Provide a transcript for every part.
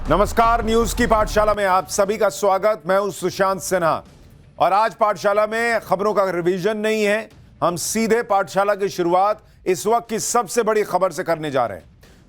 नमस्कार, न्यूज की पाठशाला में आप सभी का स्वागत। मैं हूं सुशांत सिन्हा और आज पाठशाला में खबरों का रिवीजन नहीं है। हम सीधे पाठशाला की शुरुआत इस वक्त की सबसे बड़ी खबर से करने जा रहे हैं।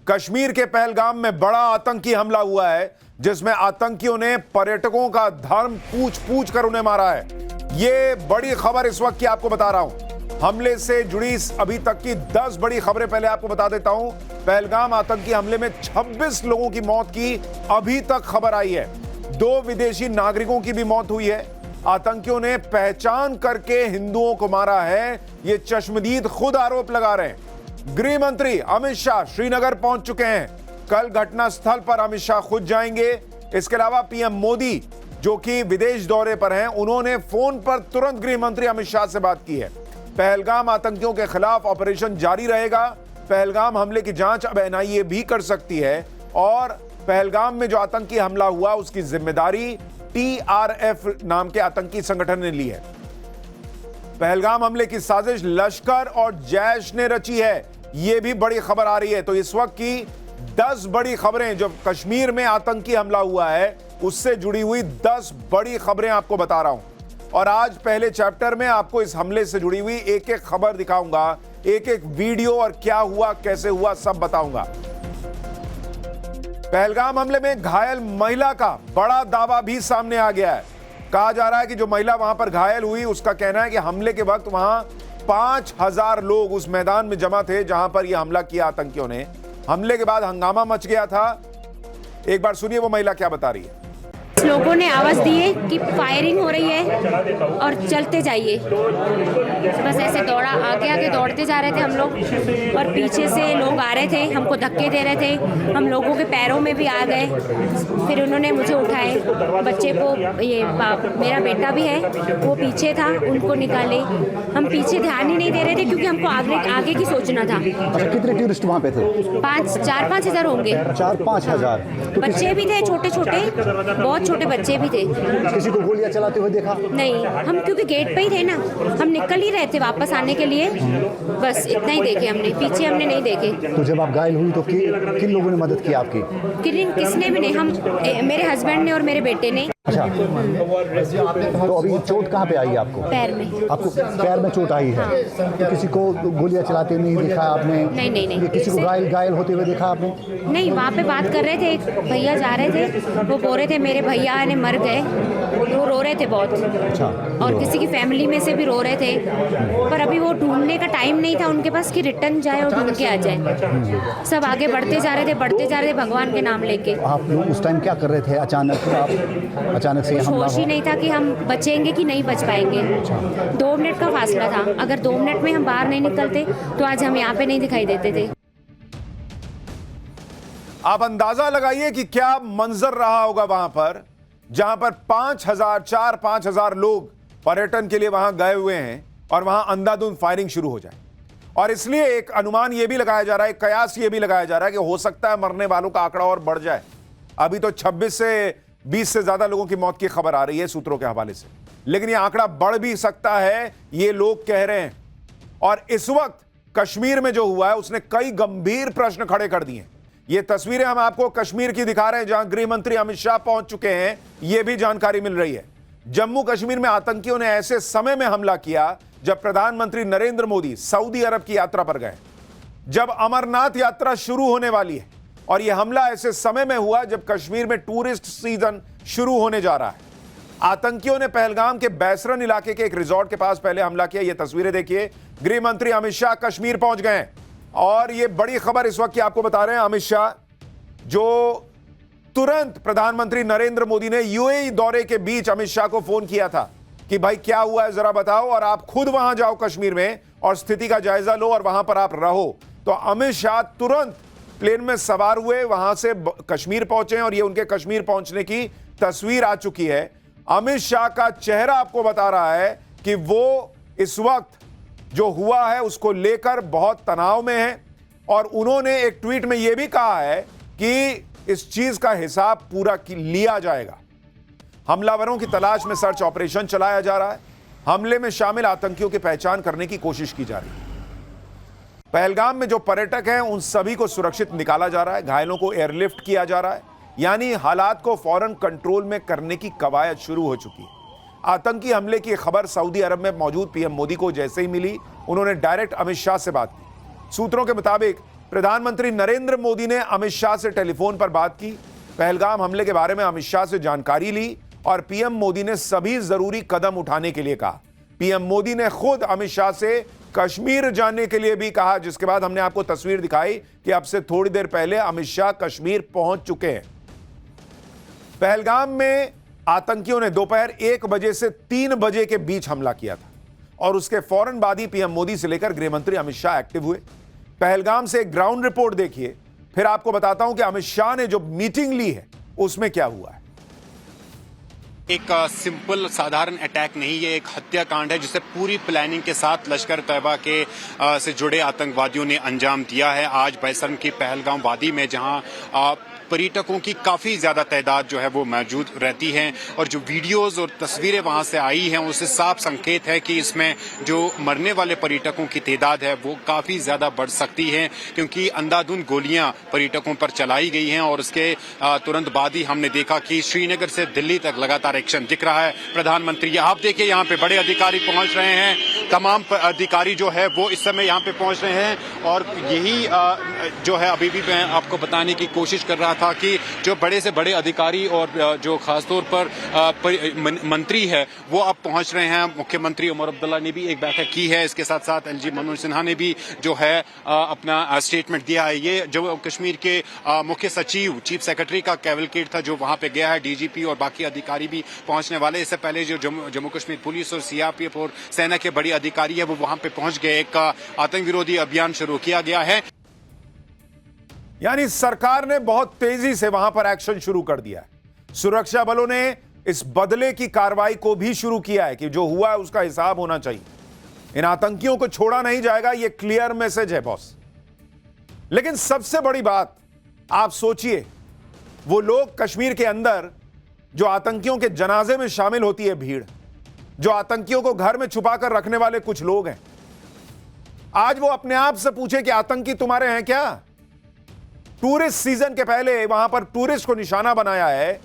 कश्मीर के पहलगाम में बड़ा आतंकी हमला हुआ है, जिसमें आतंकियों ने पर्यटकों का धर्म पूछ पूछ कर उन्हें मारा है। यह बड़ी खबर इस वक्त की आपको बता रहा हूं। हमले से जुड़ी अभी तक की 10 बड़ी खबरें पहले आपको बता देता हूं। पहलगाम आतंकी हमले में 26 लोगों की मौत की अभी तक खबर आई है। 2 विदेशी नागरिकों की भी मौत हुई है। आतंकियों ने पहचान करके हिंदुओं को मारा है, ये चश्मदीद खुद आरोप लगा रहे हैं। गृह मंत्री अमित शाह श्रीनगर पहुंच चुके हैं। कल घटना स्थल पर अमित शाह खुद जाएंगे। इसके अलावा पीएम मोदी जो कि विदेश दौरे पर हैं, उन्होंने फोन पर तुरंत गृह मंत्री अमित शाह से बात की है। पहलगाम आतंकियों के खिलाफ ऑपरेशन जारी रहेगा। पहलगाम हमले की जांच अब एनआईए भी कर सकती है और पहलगाम में जो आतंकी हमला हुआ उसकी जिम्मेदारी टीआरएफ नाम के आतंकी संगठन ने ली है। पहलगाम हमले की साजिश लश्कर और जैश ने रची है, यह भी बड़ी खबर आ रही है। तो इस वक्त की 10 बड़ी खबरें, जो कश्मीर में आतंकी हमला हुआ है उससे जुड़ी हुई 10 बड़ी खबरें आपको बता रहा हूं। और आज पहले चैप्टर में आपको इस हमले से जुड़ी हुई एक एक खबर दिखाऊंगा, एक एक वीडियो और क्या हुआ कैसे हुआ सब बताऊंगा। पहलगाम हमले में घायल महिला का बड़ा दावा भी सामने आ गया है। कहा जा रहा है कि जो महिला वहां पर घायल हुई, उसका कहना है कि हमले के वक्त वहां 5000 लोग उस मैदान में जमा थे जहां पर यह हमला किया आतंकियों ने। हमले के बाद हंगामा मच गया था। एक बार सुनिए वो महिला क्या बता रही है। लोगों ने आवाज दी है कि फायरिंग हो रही है और चलते जाइए। बस ऐसे दौड़ा, आगे आगे दौड़ते जा रहे थे हम लोग और पीछे से लोग आ रहे थे, हमको धक्के दे रहे थे। हम लोगों के पैरों में भी आ गए। फिर उन्होंने मुझे उठाए, बच्चे को, ये मेरा बेटा भी है वो पीछे था, उनको निकाले। हम पीछे ध्यान ही नहीं दे रहे थे क्योंकि हमको आगे की सोचना था। अच्छा, कितने टूरिस्ट वहाँ पे थे? 4-5 हज़ार होंगे। 4-5 हज़ार। बच्चे भी थे, छोटे छोटे, बहुत छोटे बच्चे भी थे। किसी को गोलियां चलाते हुए देखा? नहीं, हम क्योंकि गेट पे ही थे ना, हम निकल ही रहे थे वापस आने के लिए। बस इतना ही देखे हमने, पीछे हमने नहीं देखे। तो जब आप घायल हुई तो किन लोगों ने मदद की आपकी? किसने भी नहीं, हम मेरे हस्बैंड ने और मेरे बेटे ने। अच्छा, तो अभी चोट कहाँ पे आई आपको? पैर में। आपको पैर में चोट आई है? तो किसी को गोलियां चलाते नहीं देखा आपने? नहीं। किसी को घायल होते हुए देखा आपने? नहीं, वहाँ पे बात कर रहे थे, एक भैया जा रहे थे, वो बोल रहे थे मेरे भैया ने मर गए, वो रो रहे थे बहुत। अच्छा। और किसी की फैमिली में से भी रो रहे थे, पर अभी वो ढूंढने का टाइम नहीं था उनके पास कि रिटर्न जाए और ढूंढ के आ जाए। सब आगे बढ़ते जा रहे थे भगवान के नाम लेके। आप लोग उस टाइम क्या कर रहे थे? अचानक से कुछ होश ही नहीं था कि हम बचेंगे कि नहीं बच पाएंगे। 2 मिनट का फासला था। अगर 2 मिनट में हम बाहर नहीं निकलते तो आज हम यहाँ पे नहीं दिखाई देते थे। आप अंदाजा लगाइए कि क्या मंजर रहा होगा वहां पर, जहां पर 4-5 हजार लोग पर्यटन के लिए वहां गए हुए हैं और वहां अंधाधुंध फायरिंग शुरू हो जाए। और इसलिए एक अनुमान यह भी लगाया जा रहा है, एक कयास यह भी लगाया जा रहा है कि हो सकता है मरने वालों का आंकड़ा और बढ़ जाए। अभी तो 26 से 20 से ज्यादा लोगों की मौत की खबर आ रही है सूत्रों के हवाले से, लेकिन यह आंकड़ा बढ़ भी सकता है, ये लोग कह रहे हैं। और इस वक्त कश्मीर में जो हुआ है उसने कई गंभीर प्रश्न खड़े कर दिए। ये तस्वीरें हम आपको कश्मीर की दिखा रहे हैं, जहां गृह मंत्री अमित शाह पहुंच चुके हैं। यह भी जानकारी मिल रही है। जम्मू कश्मीर में आतंकियों ने ऐसे समय में हमला किया जब प्रधानमंत्री नरेंद्र मोदी सऊदी अरब की यात्रा पर गए, जब अमरनाथ यात्रा शुरू होने वाली है। और यह हमला ऐसे समय में हुआ जब कश्मीर में टूरिस्ट सीजन शुरू होने जा रहा है। आतंकियों ने पहलगाम के बैसरन इलाके के एक रिजॉर्ट के पास पहले हमला किया। यह तस्वीरें देखिए। गृह मंत्री अमित शाह कश्मीर पहुंच गए हैं और यह बड़ी खबर इस वक्त की आपको बता रहे हैं। अमित शाह जो तुरंत प्रधानमंत्री नरेंद्र मोदी ने यूएई दौरे के बीच अमित शाह को फोन किया था कि भाई क्या हुआ है जरा बताओ, और आप खुद वहां जाओ कश्मीर में और स्थिति का जायजा लो और वहां पर आप रहो। तो अमित शाह तुरंत प्लेन में सवार हुए, वहां से कश्मीर पहुंचे और ये उनके कश्मीर पहुंचने की तस्वीर आ चुकी है। अमित शाह का चेहरा आपको बता रहा है कि वो इस वक्त जो हुआ है उसको लेकर बहुत तनाव में है। और उन्होंने एक ट्वीट में यह भी कहा है कि इस चीज का हिसाब पूरा लिया जाएगा। हमलावरों की तलाश में सर्च ऑपरेशन चलाया जा रहा है। हमले में शामिल आतंकियों की पहचान करने की कोशिश की जा रही है। पहलगाम में जो पर्यटक हैं उन सभी को सुरक्षित निकाला जा रहा है। घायलों को एयरलिफ्ट किया जा रहा है। यानी हालात को फौरन कंट्रोल में करने की कवायद शुरू हो चुकी है। आतंकी हमले की खबर सऊदी अरब में मौजूद पीएम मोदी को जैसे ही मिली, उन्होंने डायरेक्ट अमित शाह से बात की। सूत्रों के मुताबिक प्रधानमंत्री नरेंद्र मोदी ने अमित शाह से टेलीफोन पर बात की, पहलगाम हमले के बारे में अमित शाह से जानकारी ली और पीएम मोदी ने सभी जरूरी कदम उठाने के लिए कहा। पीएम मोदी ने खुद अमित शाह से कश्मीर जाने के लिए भी कहा, जिसके बाद हमने आपको तस्वीर दिखाई कि अब से थोड़ी देर पहले अमित शाह कश्मीर पहुंच चुके हैं। पहलगाम में आतंकियों ने दोपहर 1 बजे से 3 बजे के बीच हमला किया था और उसके फौरन बाद ही पीएम मोदी से लेकर गृह मंत्री अमित शाह एक्टिव हुए। पहलगाम से एक ग्राउंड रिपोर्ट देखिए, फिर आपको बताता हूं कि अमित शाह ने जो मीटिंग ली है उसमें क्या हुआ है। एक सिंपल साधारण अटैक नहीं, ये एक हत्याकांड है जिसे पूरी प्लानिंग के साथ लश्कर तैयबा के से जुड़े आतंकवादियों ने अंजाम दिया है। आज बैसरम की पहलगाम वादी में जहां पर्यटकों की काफी ज्यादा तादाद जो है वो मौजूद रहती है और जो वीडियोस और तस्वीरें वहां से आई हैं उससे साफ संकेत है कि इसमें जो मरने वाले पर्यटकों की तादाद है वो काफी ज्यादा बढ़ सकती है, क्योंकि अंधाधुंध गोलियां पर्यटकों पर चलाई गई हैं और उसके तुरंत बाद ही हमने देखा कि श्रीनगर से दिल्ली तक लगातार एक्शन दिख रहा है। प्रधानमंत्री आप देखिए यहाँ पे बड़े अधिकारी पहुंच रहे हैं, तमाम अधिकारी जो है वो इस समय यहाँ पे पहुंच रहे हैं और यही जो है अभी भी मैं आपको बताने की कोशिश कर रहा था कि जो बड़े से बड़े अधिकारी और जो खासतौर पर मंत्री है वो अब पहुंच रहे हैं। मुख्यमंत्री उमर अब्दुल्ला ने भी एक बैठक की है, इसके साथ साथ एलजी मनोज सिन्हा ने भी जो है अपना स्टेटमेंट दिया है। ये जो कश्मीर के मुख्य सचिव चीफ सेक्रेटरी का कैवलकेड था जो वहां पे गया है, डीजीपी और बाकी अधिकारी भी पहुंचने वाले। इससे पहले जो जम्मू कश्मीर पुलिस और सीआरपीएफ और सेना के बड़े अधिकारी है वो वहां पे पहुंच गए। एक आतंक विरोधी अभियान शुरू किया गया है, यानी सरकार ने बहुत तेजी से वहां पर एक्शन शुरू कर दिया है। सुरक्षा बलों ने इस बदले की कार्रवाई को भी शुरू किया है कि जो हुआ है उसका हिसाब होना चाहिए। इन आतंकियों को छोड़ा नहीं जाएगा, यह क्लियर मैसेज है बॉस। लेकिन सबसे बड़ी बात आप सोचिए, वो लोग कश्मीर के अंदर जो आतंकियों के जनाजे में शामिल होती है भीड़, जो आतंकियों को घर में छुपा कर रखने वाले कुछ लोग हैं, आज वो अपने आप से पूछे कि आतंकी तुम्हारे हैं क्या? टूरिस्ट सीजन के पहले वहां पर टूरिस्ट को निशाना बनाया है।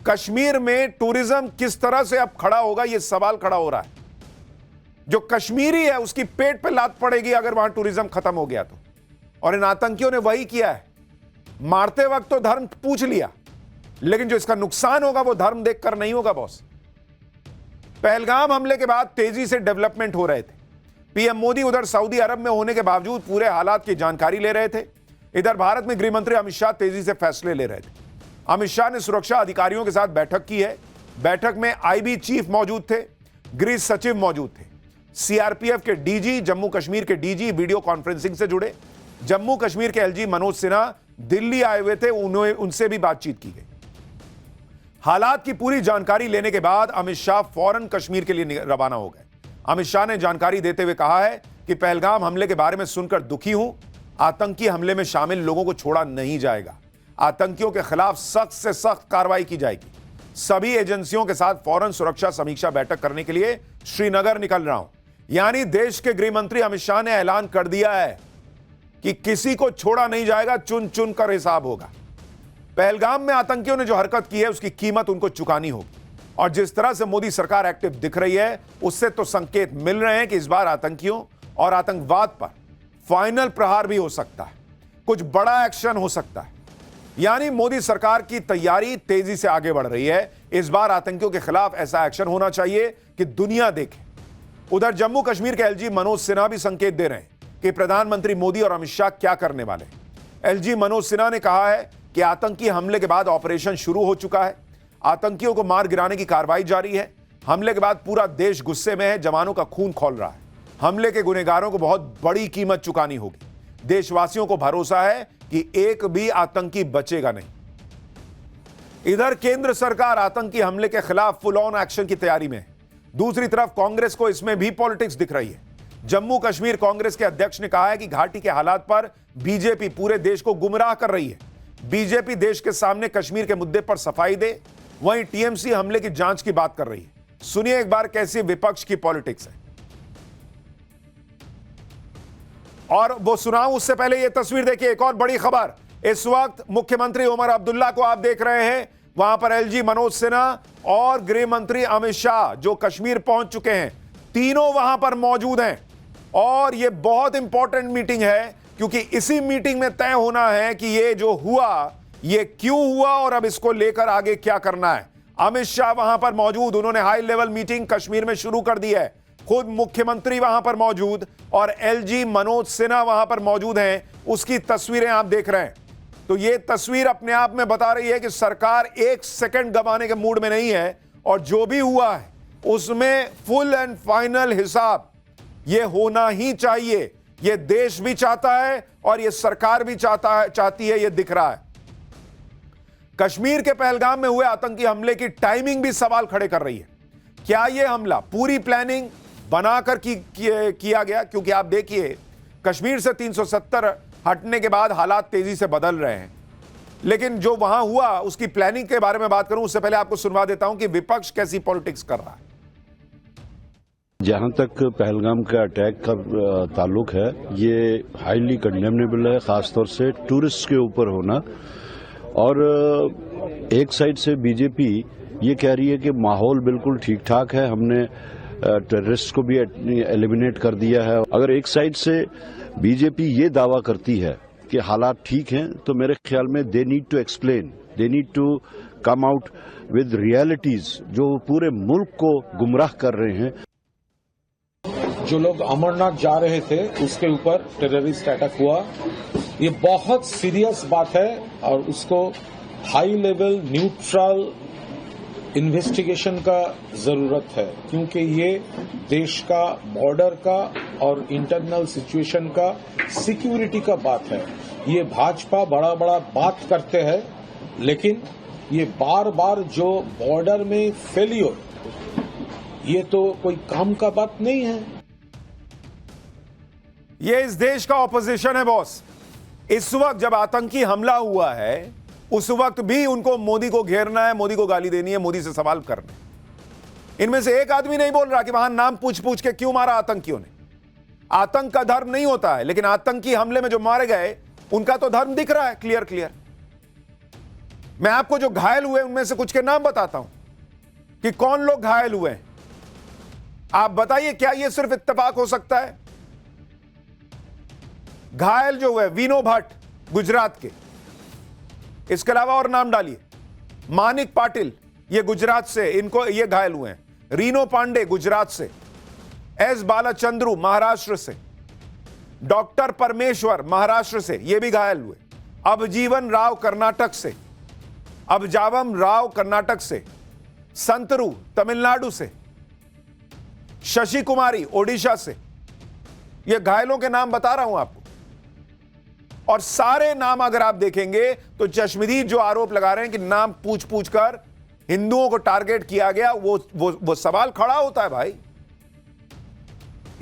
कश्मीर में टूरिज्म किस तरह से अब खड़ा होगा, यह सवाल खड़ा हो रहा है। जो कश्मीरी है उसकी पेट पे लात पड़ेगी अगर वहां टूरिज्म खत्म हो गया तो। और इन आतंकियों ने वही किया है। मारते वक्त तो धर्म पूछ लिया, लेकिन जो इसका नुकसान होगा वो धर्म देखकर नहीं होगा बॉस। पहलगाम हमले के बाद तेजी से डेवलपमेंट हो रहे थे। पीएम मोदी उधर सऊदी अरब में होने के बावजूद पूरे हालात की जानकारी ले रहे थे। इधर भारत में गृह मंत्री अमित शाह तेजी से फैसले ले रहे थे। अमित शाह ने सुरक्षा अधिकारियों के साथ बैठक की है। बैठक में आईबी चीफ मौजूद थे, गृह सचिव मौजूद थे, सीआरपीएफ के डीजी, जम्मू कश्मीर के डीजी वीडियो कॉन्फ्रेंसिंग से जुड़े। जम्मू कश्मीर के एलजी मनोज सिन्हा दिल्ली आए हुए थे, उनसे भी बातचीत की गई। हालात की पूरी जानकारी लेने के बाद अमित शाह फौरन कश्मीर के लिए रवाना हो गए। अमित शाह ने जानकारी देते हुए कहा है कि पहलगाम हमले के बारे में सुनकर दुखी हूं। आतंकी हमले में शामिल लोगों को छोड़ा नहीं जाएगा। आतंकियों के खिलाफ सख्त से सख्त कार्रवाई की जाएगी। सभी एजेंसियों के साथ फौरन सुरक्षा समीक्षा बैठक करने के लिए श्रीनगर निकल रहा हूं। यानी देश के गृह मंत्री अमित शाह ने ऐलान कर दिया है कि किसी को छोड़ा नहीं जाएगा, चुन चुन कर हिसाब होगा। पहलगाम में आतंकियों ने जो हरकत की है उसकी कीमत उनको चुकानी होगी। और जिस तरह से मोदी सरकार एक्टिव दिख रही है उससे तो संकेत मिल रहे हैं कि इस बार आतंकियों और आतंकवाद पर फाइनल प्रहार भी हो सकता है, कुछ बड़ा एक्शन हो सकता है। यानी मोदी सरकार की तैयारी तेजी से आगे बढ़ रही है। इस बार आतंकियों के खिलाफ ऐसा एक्शन होना चाहिए कि दुनिया देखे। उधर जम्मू कश्मीर के एलजी मनोज सिन्हा भी संकेत दे रहे हैं कि प्रधानमंत्री मोदी और अमित शाह क्या करने वाले। एलजी मनोज सिन्हा ने कहा है कि आतंकी हमले के बाद ऑपरेशन शुरू हो चुका है। आतंकियों को मार गिराने की कार्रवाई जारी है। हमले के बाद पूरा देश गुस्से में है, जवानों का खून खौल रहा है। हमले के गुनहगारों को बहुत बड़ी कीमत चुकानी होगी। देशवासियों को भरोसा है कि एक भी आतंकी बचेगा नहीं। इधर केंद्र सरकार आतंकी हमले के खिलाफ फुल ऑन एक्शन की तैयारी में है। दूसरी तरफ कांग्रेस को इसमें भी पॉलिटिक्स दिख रही है। जम्मू कश्मीर कांग्रेस के अध्यक्ष ने कहा है कि घाटी के हालात पर बीजेपी पूरे देश को गुमराह कर रही है। बीजेपी देश के सामने कश्मीर के मुद्दे पर सफाई दे, वहीं टीएमसी हमले की जांच की बात कर रही है। सुनिए एक बार कैसी विपक्ष की पॉलिटिक्स है। और वो सुनाऊं उससे पहले ये तस्वीर देखिए। एक और बड़ी खबर, इस वक्त मुख्यमंत्री उमर अब्दुल्ला को आप देख रहे हैं, वहां पर एलजी मनोज सिन्हा और गृह मंत्री अमित शाह जो कश्मीर पहुंच चुके हैं, तीनों वहां पर मौजूद हैं। और यह बहुत इंपॉर्टेंट मीटिंग है क्योंकि इसी मीटिंग में तय होना है कि यह जो हुआ यह क्यों हुआ और अब इसको लेकर आगे क्या करना है। अमित शाह वहां पर मौजूद, उन्होंने हाई लेवल मीटिंग कश्मीर में शुरू कर दी है। खुद मुख्यमंत्री वहां पर मौजूद और एलजी मनोज सिन्हा वहां पर मौजूद हैं। उसकी तस्वीरें आप देख रहे हैं। तो यह तस्वीर अपने आप में बता रही है कि सरकार एक सेकंड गंवाने के मूड में नहीं है और जो भी हुआ है उसमें फुल एंड फाइनल हिसाब यह होना ही चाहिए। यह देश भी चाहता है और यह सरकार भी चाहती है, यह दिख रहा है। कश्मीर के पहलगाम में हुए आतंकी हमले की टाइमिंग भी सवाल खड़े कर रही है। क्या यह हमला पूरी प्लानिंग बनाकर किया गया? क्योंकि आप देखिए कश्मीर से 370 हटने के बाद हालात तेजी से बदल रहे हैं, लेकिन जो वहां हुआ उसकी प्लानिंग के बारे में बात करूं उससे पहले आपको सुनवा देता हूं कि विपक्ष कैसी पॉलिटिक्स कर रहा है। जहां तक पहलगाम का अटैक का ताल्लुक है, ये हाईली कंडेमनेबल है, खासतौर से टूरिस्ट के ऊपर होना। और एक साइड से बीजेपी ये कह रही है कि माहौल बिल्कुल ठीक ठाक है, हमने टेररिस्ट को भी एलिमिनेट कर दिया है। अगर एक साइड से बीजेपी ये दावा करती है कि हालात ठीक हैं, तो मेरे ख्याल में they need to explain, they need to come out with realities जो पूरे मुल्क को गुमराह कर रहे हैं। जो लोग अमरनाथ जा रहे थे उसके ऊपर टेररिस्ट अटैक हुआ, ये बहुत सीरियस बात है और उसको हाई लेवल न्यूट्रल इन्वेस्टिगेशन का जरूरत है, क्योंकि ये देश का बॉर्डर का और इंटरनल सिचुएशन का सिक्योरिटी का बात है। ये भाजपा बड़ा बड़ा बात करते हैं, लेकिन ये बार बार जो बॉर्डर में फेलियर, ये तो कोई काम का बात नहीं है। ये इस देश का ऑपोजिशन है बॉस। इस वक्त जब आतंकी हमला हुआ है उस वक्त भी उनको मोदी को घेरना है, मोदी को गाली देनी है, मोदी से सवाल करने। इनमें से एक आदमी नहीं बोल रहा कि वहां नाम पूछ पूछ के क्यों मारा आतंकियों ने। आतंक का धर्म नहीं होता है, लेकिन आतंकी हमले में जो मारे गए उनका तो धर्म दिख रहा है क्लियर क्लियर। मैं आपको जो घायल हुए उनमें से कुछ के नाम बताता हूं कि कौन लोग घायल हुए हैं। आप बताइए, क्या यह सिर्फ इत्तेफाक हो सकता है? घायल जो हुए वीनो भट्ट गुजरात के, इसके अलावा और नाम डालिए। मानिक पाटिल ये गुजरात से, इनको ये घायल हुए हैं। रीनो पांडे गुजरात से, एस बालाचंद्रू महाराष्ट्र से, डॉक्टर परमेश्वर महाराष्ट्र से ये भी घायल हुए। अबजीवन राव कर्नाटक से, अबजावम राव कर्नाटक से, संतरू तमिलनाडु से, शशि कुमारी ओडिशा से। ये घायलों के नाम बता रहा हूं आपको। और सारे नाम अगर आप देखेंगे तो चश्मदीद जो आरोप लगा रहे हैं कि नाम पूछ पूछ कर हिंदुओं को टारगेट किया गया, वो सवाल खड़ा होता है भाई।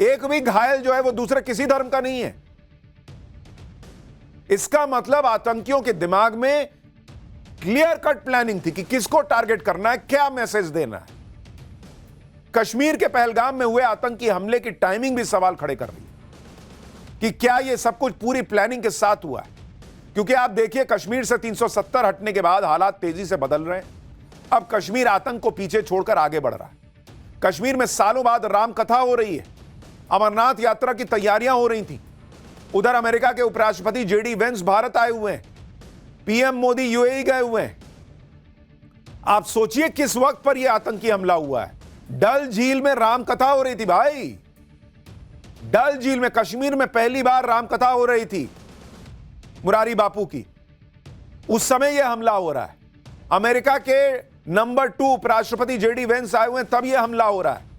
एक भी घायल जो है वो दूसरे किसी धर्म का नहीं है। इसका मतलब आतंकियों के दिमाग में क्लियर कट प्लानिंग थी कि किसको टारगेट करना है, क्या मैसेज देना है। कश्मीर के पहलगाम में हुए आतंकी हमले की टाइमिंग भी सवाल खड़े कर रही है कि क्या यह सब कुछ पूरी प्लानिंग के साथ हुआ है। क्योंकि आप देखिए कश्मीर से 370 हटने के बाद हालात तेजी से बदल रहे हैं। अब कश्मीर आतंक को पीछे छोड़कर आगे बढ़ रहा है। कश्मीर में सालों बाद राम कथा हो रही है, अमरनाथ यात्रा की तैयारियां हो रही थी। उधर अमेरिका के उपराष्ट्रपति जेडी वेंस भारत आए हुए हैं, पीएम मोदी यूएई गए हुए हैं। आप सोचिए किस वक्त पर यह आतंकी हमला हुआ है। डल झील में राम कथा हो रही थी भाई। डल झील में कश्मीर में पहली बार राम कथा हो रही थी मुरारी बापू की। उस समय यह हमला हो रहा है। अमेरिका के नंबर 2 उपराष्ट्रपति जेडी वेंस आए हुए हैं, तब यह हमला हो रहा है।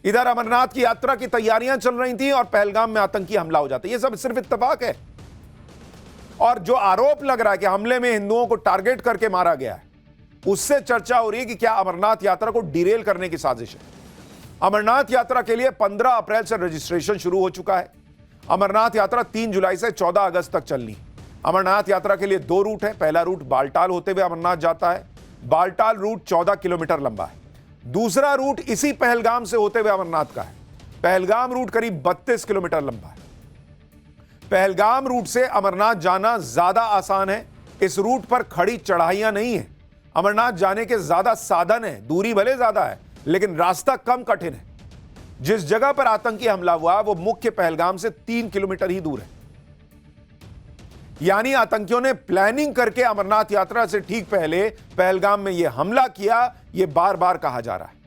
इधर अमरनाथ की यात्रा की तैयारियां चल रही थी और पहलगाम में आतंकी हमला हो जाता है। यह सब सिर्फ इत्तेफाक है। और जो आरोप लग रहा है कि हमले में हिंदुओं को टारगेट करके मारा गया है, उससे चर्चा हो रही है कि क्या अमरनाथ यात्रा को डिरेल करने की साजिश है। अमरनाथ यात्रा के लिए 15 अप्रैल से रजिस्ट्रेशन शुरू हो चुका है। अमरनाथ यात्रा 3 जुलाई से 14 अगस्त तक चलनी। अमरनाथ यात्रा के लिए 2 रूट है। पहला रूट बालटाल होते हुए अमरनाथ जाता है। बालटाल रूट 14 किलोमीटर लंबा है। दूसरा रूट इसी पहलगाम से होते हुए अमरनाथ का है। पहलगाम रूट करीब 32 किलोमीटर लंबा है। पहलगाम रूट से अमरनाथ जाना ज्यादा आसान है। इस रूट पर खड़ी चढ़ाइयां नहीं है। अमरनाथ जाने के ज्यादा साधन है, दूरी भले ज्यादा है लेकिन रास्ता कम कठिन है। जिस जगह पर आतंकी हमला हुआ वो मुख्य पहलगाम से 3 किलोमीटर ही दूर है। यानी आतंकियों ने प्लानिंग करके अमरनाथ यात्रा से ठीक पहले पहलगाम में यह हमला किया, यह बार बार कहा जा रहा है।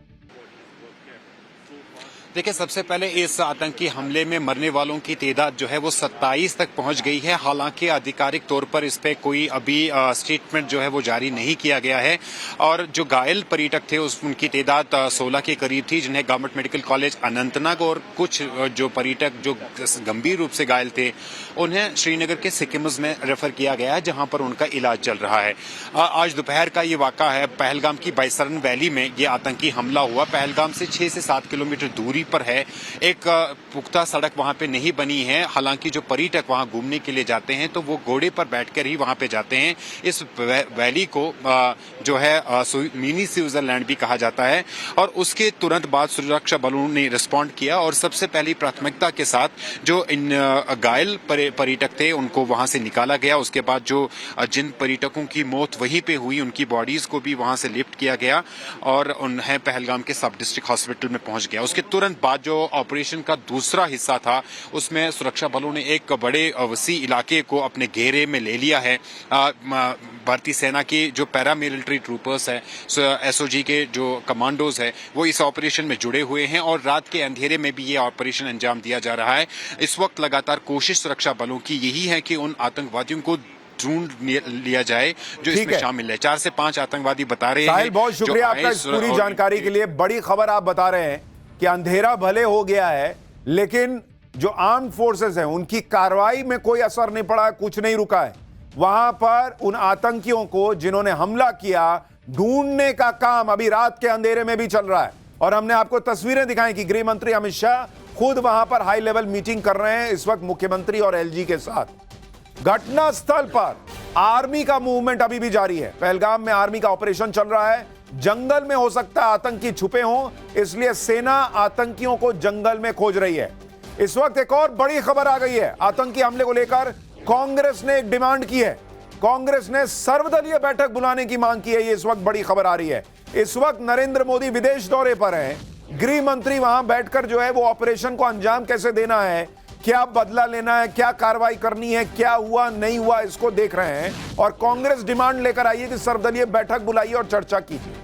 देखिए, सबसे पहले इस आतंकी हमले में मरने वालों की तादाद जो है वो 27 तक पहुंच गई है। हालांकि आधिकारिक तौर पर इस पे कोई अभी स्टेटमेंट जो है वो जारी नहीं किया गया है। और जो घायल पर्यटक थे उनकी तादाद 16 के करीब थी, जिन्हें गवर्नमेंट मेडिकल कॉलेज अनंतनाग और कुछ जो पर्यटक जो गंभीर रूप से घायल थे उन्हें श्रीनगर के सिक्किम्स में रेफर किया गया है, जहां पर उनका इलाज चल रहा है। आज दोपहर का ये वाक़ा है, पहलगाम की बैसरन वैली में ये आतंकी हमला हुआ। पहलगाम से 6 से 7 किलोमीटर दूरी पर है। एक पुख्ता सड़क वहां पे नहीं बनी है। हालांकि जो पर्यटक वहां घूमने के लिए जाते हैं तो वो घोड़े पर बैठकर ही वहां पे जाते हैं। इस वैली को जो है मिनी स्विट्जरलैंड भी कहा जाता है। और उसके तुरंत बाद सुरक्षा बलों ने रिस्पॉन्ड किया और सबसे पहली प्राथमिकता के साथ जो इन घायल पर्यटक थे उनको वहां से निकाला गया। उसके बाद जो जिन पर्यटकों की मौत वहीं पे हुई उनकी बॉडीज को भी वहां से लिफ्ट किया गया और उन्हें पहलगाम के सब डिस्ट्रिक्ट हॉस्पिटल में पहुंच गया। उसके तुरंत बाद जो ऑपरेशन का दूसरा हिस्सा था उसमें सुरक्षा बलों ने एक बड़े वसी इलाके को अपने घेरे में ले लिया है। भारतीय सेना के जो पैरामिलिट्री ट्रूपर्स हैं, एसओजी के जो कमांडोज हैं, वो इस ऑपरेशन में जुड़े हुए हैं और रात के अंधेरे में भी ये ऑपरेशन अंजाम दिया जा रहा है। इस वक्त लगातार कोशिश सुरक्षा बलों की यही है कि उन आतंकवादियों को ढूंढ लिया जाए जो इसमें शामिल है। 4 से 5 आतंकवादी बता रहे हैं। बहुत शुक्रिया आपका इस पूरी जानकारी के लिए। बड़ी खबर आप बता रहे हैं कि अंधेरा भले हो गया है लेकिन जो आर्म्ड फोर्सेस हैं उनकी कार्रवाई में कोई असर नहीं पड़ा है, कुछ नहीं रुका है। वहां पर उन आतंकियों को जिन्होंने हमला किया ढूंढने का काम अभी रात के अंधेरे में भी चल रहा है। और हमने आपको तस्वीरें दिखाई कि गृह मंत्री अमित शाह खुद वहां पर हाई लेवल मीटिंग कर रहे हैं इस वक्त मुख्यमंत्री और एलजी के साथ। घटना स्थल पर आर्मी का मूवमेंट अभी भी जारी है। पहलगाम में आर्मी का ऑपरेशन चल रहा है। जंगल में हो सकता है आतंकी छुपे हों, इसलिए सेना आतंकियों को जंगल में खोज रही है। इस वक्त एक और बड़ी खबर आ गई है। आतंकी हमले को लेकर कांग्रेस ने एक डिमांड की है। कांग्रेस ने सर्वदलीय बैठक बुलाने की मांग की है। ये इस वक्त बड़ी खबर आ रही है। इस वक्त नरेंद्र मोदी विदेश दौरे पर हैं। गृह मंत्री वहां बैठकर जो है वो ऑपरेशन को अंजाम कैसे देना है, क्या बदला लेना है, क्या कार्रवाई करनी है, क्या हुआ नहीं हुआ, इसको देख रहे हैं। और कांग्रेस डिमांड लेकर आई है कि सर्वदलीय बैठक बुलाइए और चर्चा कीजिए।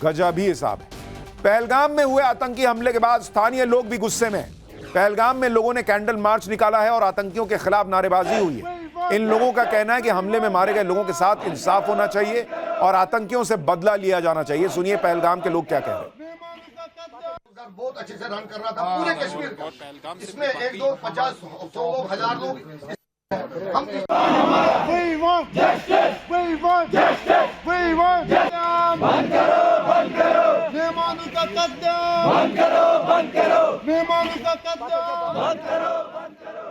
गजब ही हिसाब है। पहलगाम में हुए आतंकी हमले के बाद स्थानीय लोग भी गुस्से में हैं। पहलगाम में लोगों ने कैंडल मार्च निकाला है और आतंकियों के खिलाफ नारेबाजी हुई है। इन लोगों का कहना है कि हमले में मारे गए लोगों के साथ इंसाफ होना चाहिए और आतंकियों से बदला लिया जाना चाहिए। सुनिए पहलगाम के लोग क्या कह रहे हैं। बहुत अच्छे से रन कर रहा था पूरे कश्मीर का। इसमें 1, 2, 50, 100 लोग, 1000 लोग हम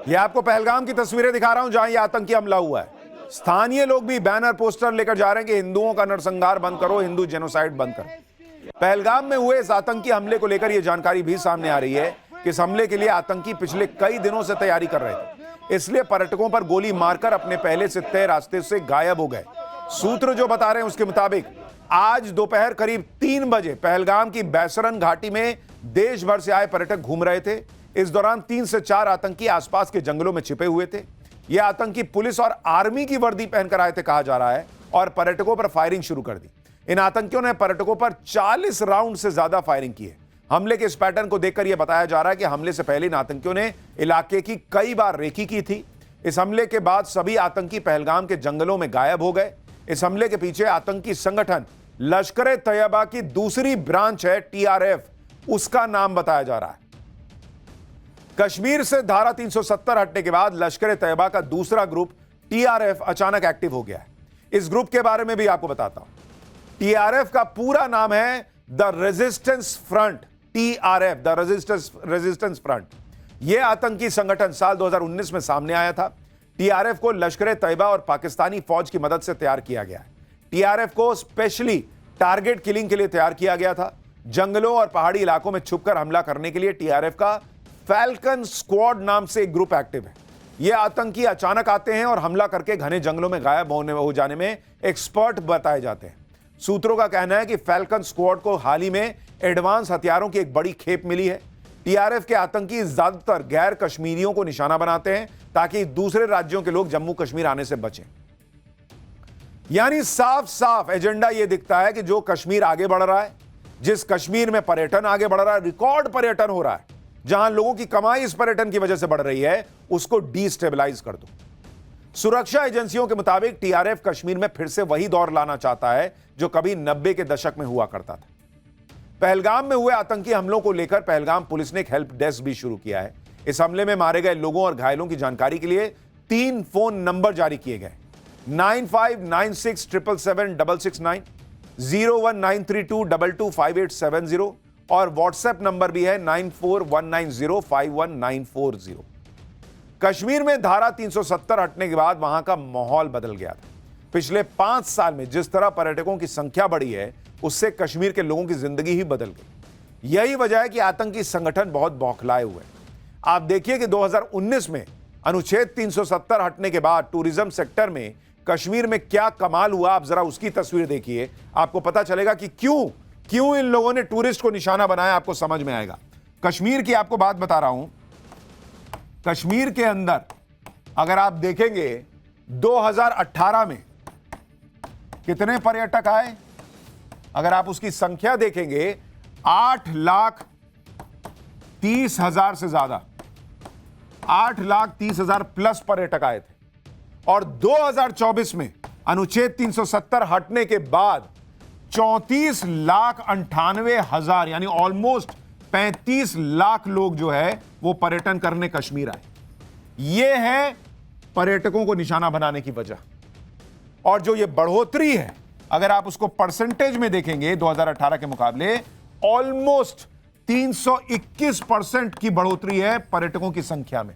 ये आपको पहलगाम की तस्वीरें दिखा रहा हूं जहां ये आतंकी हमला हुआ है। स्थानीय लोग भी बैनर पोस्टर लेकर जा रहे हैं कि हिंदुओं का नरसंहार बंद करो, हिंदू जेनोसाइड बंद करो। पहलगाम में हुए इस आतंकी हमले को लेकर यह जानकारी भी सामने आ रही है कि इस हमले के लिए आतंकी पिछले कई दिनों से तैयारी कर रहे थे, इसलिए पर्यटकों पर गोली मारकर अपने पहले से तय रास्ते से गायब हो गए। सूत्र जो बता रहे हैं उसके मुताबिक आज दोपहर करीब 3 बजे पहलगाम की बैसरन घाटी में देश भर से आए पर्यटक घूम रहे थे। इस दौरान 3 से 4 आतंकी आसपास के जंगलों में छिपे हुए थे। ये आतंकी पुलिस और आर्मी की वर्दी पहनकर आए थे कहा जा रहा है और पर्यटकों पर फायरिंग शुरू कर दी। इन आतंकियों ने पर्यटकों पर 40 राउंड से ज्यादा फायरिंग की है। हमले के इस पैटर्न को देखकर यह बताया जा रहा है कि हमले से पहले इन आतंकियों ने इलाके की कई बार रेकी की थी। इस हमले के बाद सभी आतंकी पहलगाम के जंगलों में गायब हो गए। इस हमले के पीछे आतंकी संगठन लश्कर तैयबा की दूसरी ब्रांच है टीआरएफ, उसका नाम बताया जा रहा है। कश्मीर से धारा 370 हटने के बाद लश्कर तैयबा का दूसरा ग्रुप टीआरएफ अचानक एक्टिव हो गया है। इस ग्रुप के बारे में भी आपको बताता हूं। टीआरएफ का पूरा नाम है the resistance front. TRF the resistance front. यह आतंकी संगठन साल 2019 में सामने आया था। टीआरएफ को लश्कर तैयबा और पाकिस्तानी फौज की मदद से तैयार किया गया है। टीआरएफ को स्पेशली टारगेट किलिंग के लिए तैयार किया गया था। जंगलों और पहाड़ी इलाकों में छुपकर हमला करने के लिए टीआरएफ का फैल्कन स्क्वाड नाम से एक ग्रुप एक्टिव है। ये आतंकी अचानक आते हैं और हमला करके घने जंगलों में गायब हो जाने में एक्सपर्ट बताए जाते हैं। सूत्रों का कहना है कि फैल्कन स्क्वाड को हाल ही में एडवांस हथियारों की एक बड़ी खेप मिली है। टीआरएफ के आतंकी ज्यादातर गैर कश्मीरियों को निशाना बनाते हैं ताकि दूसरे राज्यों के लोग जम्मू कश्मीर आने से बचें। यानी साफ साफ एजेंडा यह दिखता है कि जो कश्मीर आगे बढ़ रहा है, जिस कश्मीर में पर्यटन आगे बढ़ रहा है, रिकॉर्ड पर्यटन हो रहा है, जहां लोगों की कमाई इस पर्यटन की वजह से बढ़ रही है, उसको डिस्टेबलाइज कर दो। सुरक्षा एजेंसियों के मुताबिक टीआरएफ कश्मीर में फिर से वही दौर लाना चाहता है जो कभी 90 के दशक में हुआ करता था। पहलगाम में हुए आतंकी हमलों को लेकर पहलगाम पुलिस ने एक हेल्प डेस्क भी शुरू किया है। इस हमले में मारे गए लोगों और घायलों की जानकारी के लिए 3 फोन नंबर जारी किए गए: 9596777669, 01932225870 और व्हाट्सएप नंबर भी है 9419051940। कश्मीर में धारा 370 हटने के बाद वहां का माहौल बदल गया था। पिछले 5 साल में जिस तरह पर्यटकों की संख्या बढ़ी है, उससे कश्मीर के लोगों की जिंदगी ही बदल गई। यही वजह है कि आतंकी संगठन बहुत बौखलाए हुए हैं। आप देखिए कि 2019 में अनुच्छेद 370 हटने के बाद टूरिज्म सेक्टर में कश्मीर में क्या कमाल हुआ। आप जरा उसकी तस्वीर देखिए, आपको पता चलेगा कि क्यों इन लोगों ने टूरिस्ट को निशाना बनाया। आपको समझ में आएगा। कश्मीर की आपको बात बता रहा हूं। कश्मीर के अंदर अगर आप देखेंगे 2018 में कितने पर्यटक आए, अगर आप उसकी संख्या देखेंगे 8,30,000 से ज्यादा, 8,30,000 प्लस पर्यटक आए थे। और 2024 में अनुच्छेद 370 हटने के बाद 34,98,000 यानी ऑलमोस्ट 35 लाख लोग जो है वो पर्यटन करने कश्मीर आए। ये है पर्यटकों को निशाना बनाने की वजह। और जो ये बढ़ोतरी है, अगर आप उसको परसेंटेज में देखेंगे 2018 के मुकाबले, ऑलमोस्ट 321% की बढ़ोतरी है पर्यटकों की संख्या में।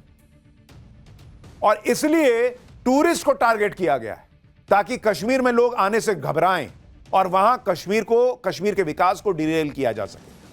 और इसलिए टूरिस्ट को टारगेट किया गया है ताकि कश्मीर में लोग आने से घबराएं और वहां कश्मीर के विकास को डिरेल किया जा सके।